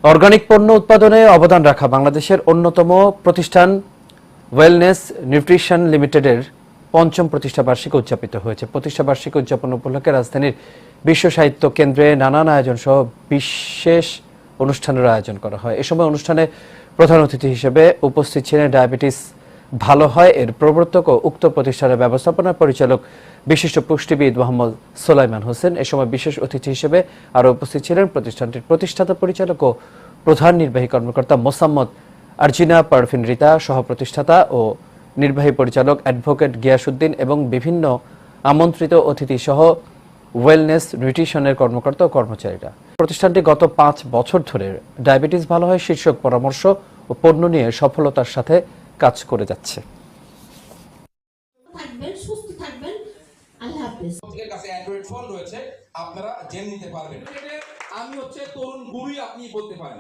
Organic পণ্য উৎপাদনে অবদান রাখা বাংলাদেশের অন্যতম প্রতিষ্ঠান ওয়েলনেস নিউট্রিশন লিমিটেডের পঞ্চম প্রতিষ্ঠাবার্ষিকী উদযাপিত হয়েছে। প্রতিষ্ঠাবার্ষিকী উদযাপন উপলক্ষে রাজধানীর বিশ্ব সাহিত্য কেন্দ্রে নানান আয়োজন সহ বিশেষ অনুষ্ঠানের আয়োজন করা হয়। এ সময় অনুষ্ঠানে প্রধান অতিথি হিসেবে উপস্থিত ছিলেন ডায়াবেটিস ভালো হয় এর প্রবর্তক ও উক্ত প্রতিষ্ঠানের ব্যবস্থাপনা পরিচালক বিশিষ্ট পুষ্টিবিদ মোহাম্মদ সোলাইমান হোসেন। এ সময় বিশেষ অতিথি হিসেবে আরও উপস্থিত ছিলেন প্রতিষ্ঠানটির প্রতিষ্ঠাতা পরিচালক ও প্রধান নির্বাহী কর্মকর্তা মোসাম্মদ আরজিনা পারভিন রিতা, সহ প্রতিষ্ঠাতা ও নির্বাহী পরিচালক অ্যাডভোকেট গিয়াসউদ্দিন এবং বিভিন্ন আমন্ত্রিত অতিথি সহ ওয়েলনেস নিউট্রিশনের কর্মকর্তা ও কর্মচারীরা। প্রতিষ্ঠানটি গত ৫ বছর ধরে ডায়াবেটিস ভালো হয় শীর্ষক পরামর্শ ও পণ্য নিয়ে সফলতার সাথে কাজ করে যাচ্ছে। আপনারা জেনে নিতে পারবেন। আমি হচ্ছে তরুণ গুরুই আপনি বলতে পারেন।